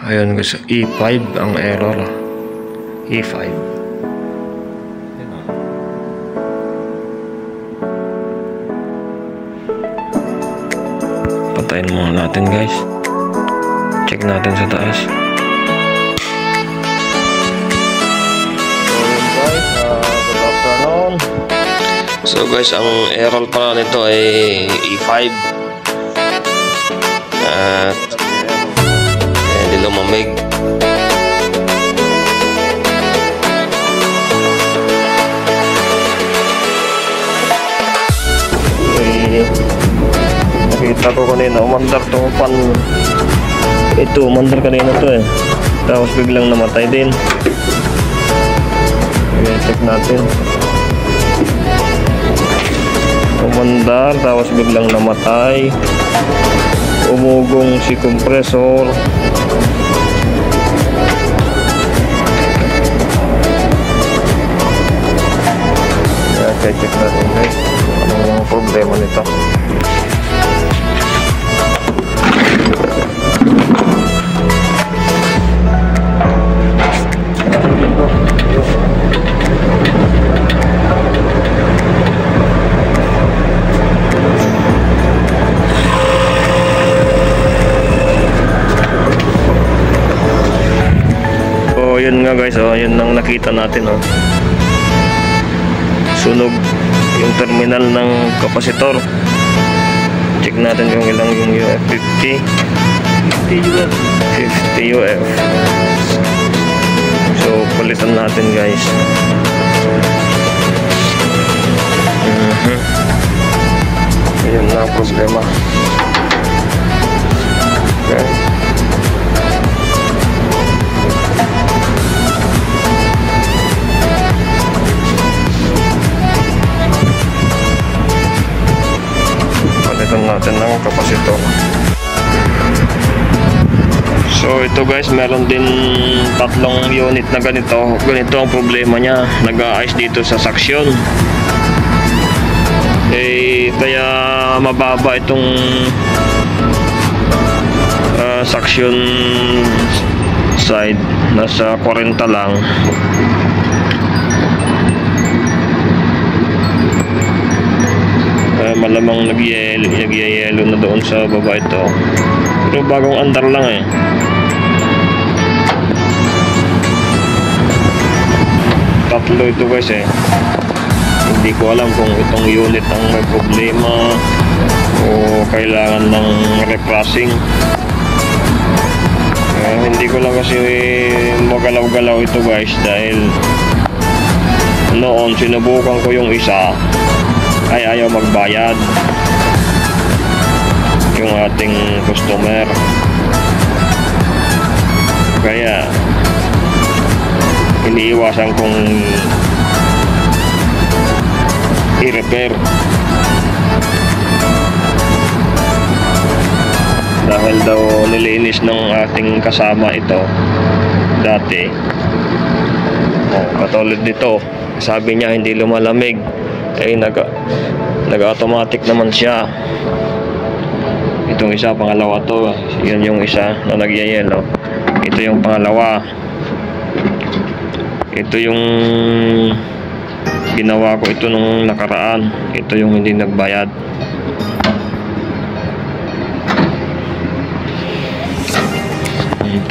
Ayun guys, E5 ang error. E5. Patayin muna natin guys. Check natin sa taas. Good afternoon. So guys, ang error pala nito ay E5. At hindi lumamig. Nakita ko kanina umandar tong pan. Ito umandar kanina to eh. Tapos biglang namatay din. Okay, check natin. Umandar tapos biglang namatay. Umugong si compressor. Okay, check natin guys. Anong problema nito? So yun nga guys, yun ang nakita natin sunog yung terminal ng kapasitor. Check natin kung ilang yung UF 50 UF. So palitan natin guys. Ayun na ang problema. Okay. Natin ng kapasitor. So ito guys, meron din tatlong unit na ganito ang problema niya. Nag-a-ice dito sa suction kaya mababa itong suction side, nasa 40 lang. Malamang nagyayelo na doon sa baba ito, pero bagong andar lang eh. Tatlo ito guys eh. Hindi ko alam kung itong unit ang may problema o kailangan ng repressing. Hindi ko lang kasi magalaw-galaw ito guys, dahil noon sinubukan ko yung isa ay ayaw magbayad yung ating customer, kaya iniiwasan kong i-repair dahil daw nilinis ng ating kasama ito dati. Katulad dito, sabi niya hindi lumalamig, nag-automatic naman siya. Itong isa, pangalawa to. Yun yung isa na nagyayelo. Ito yung pangalawa. Ito yung ginawa ko ito nung nakaraan. Ito yung hindi nagbayad.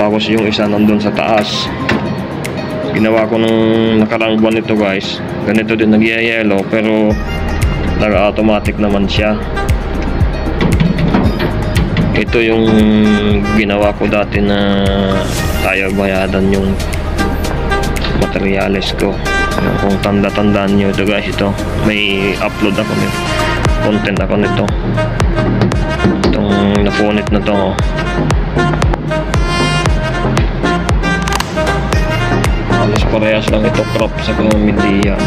Tapos yung isa nandun sa taas. Ginawa ko nung nakaraang buwan ito guys. Ganito din nagyayelo, pero nag-automatic naman siya. Ito yung ginawa ko dati na tayo bayadan yung materyales ko. Kung tanda-tandaan nyo ito guys, ito may upload ako nito, content ako nito, itong napunit na to. Alas parehas lang ito, crop sa media.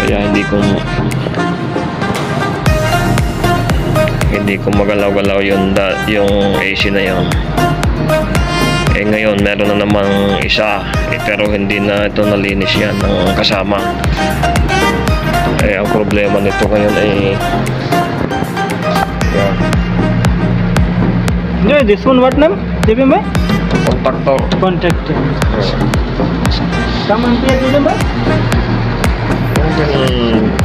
Kaya hindi ko magalaw-galaw yung AC na yun. Ngayon meron na namang isa, pero hindi na ito nalinis yan ng kasama. Ang problema nito ngayon ay Yeah, this one what name? देवे भाई Contactor. Contact कम एम्पियर देवे भाई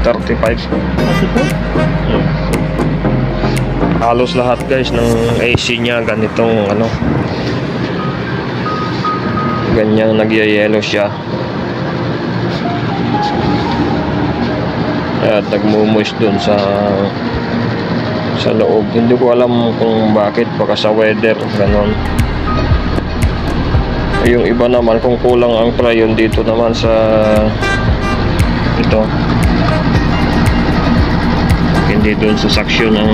35. Halos lahat guys ng AC niya ganitong ano. Ganyang nagyayelo siya. At nagmumoist dun sa loob. Hindi ko alam kung bakit, baka sa weather ganon. Yung iba naman kung kulang ang prayon dito naman sa ito, hindi dun sa suction ang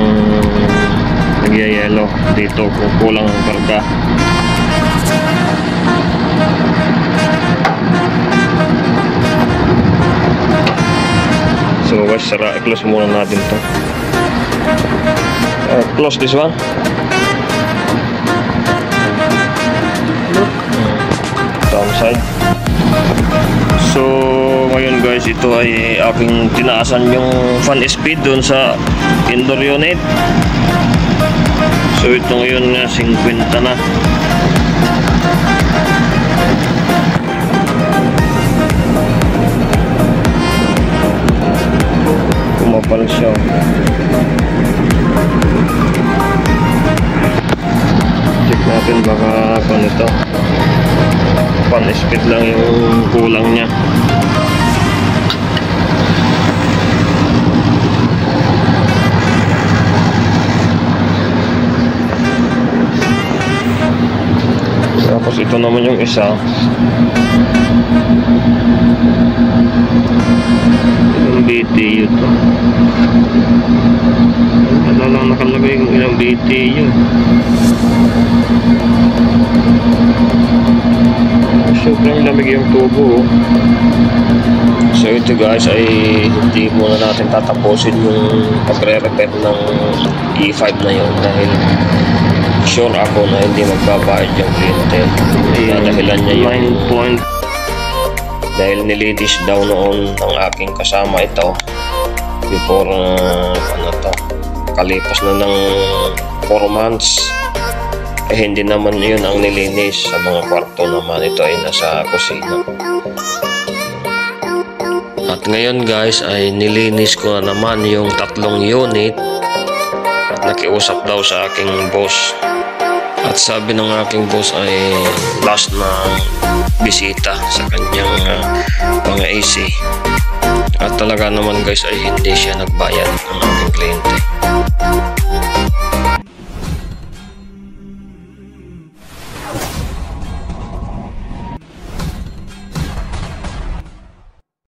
nagyayelo, dito kung kulang ang karga. So guys, i-close muna natin to. Close this one. Downside. So ngayon guys, ito ay aking tinaasan yung fan speed dun sa indoor unit. So ito ngayon nga 50 na. Kumapal siya. Check natin baka ano ito, fan speed lang yung kulang niya. Tapos ito naman yung isa, yung BTU to. Ano lang nakalagay kung ilang BTU. Sobrang lamig yung tubo. So ito guys ay hindi muna natin tatapusin yung pagre-repair ng E5 na yun dahil sure ako na hindi magbabayad yung cliente. Dahilan niya yung dahil nilinis daw noon ng aking kasama ito before ano to, kalipas na ng 4 months. Hindi naman yun ang nilinis. Sa mga kwarto naman, ito ay nasa kusina. At ngayon guys ay nilinis ko na naman yung 3 unit at nakiusap daw sa aking boss. At sabi ng aking boss ay last na bisita sa kanyang mga AC. At talaga naman guys ay hindi siya nagbayad ng aking client.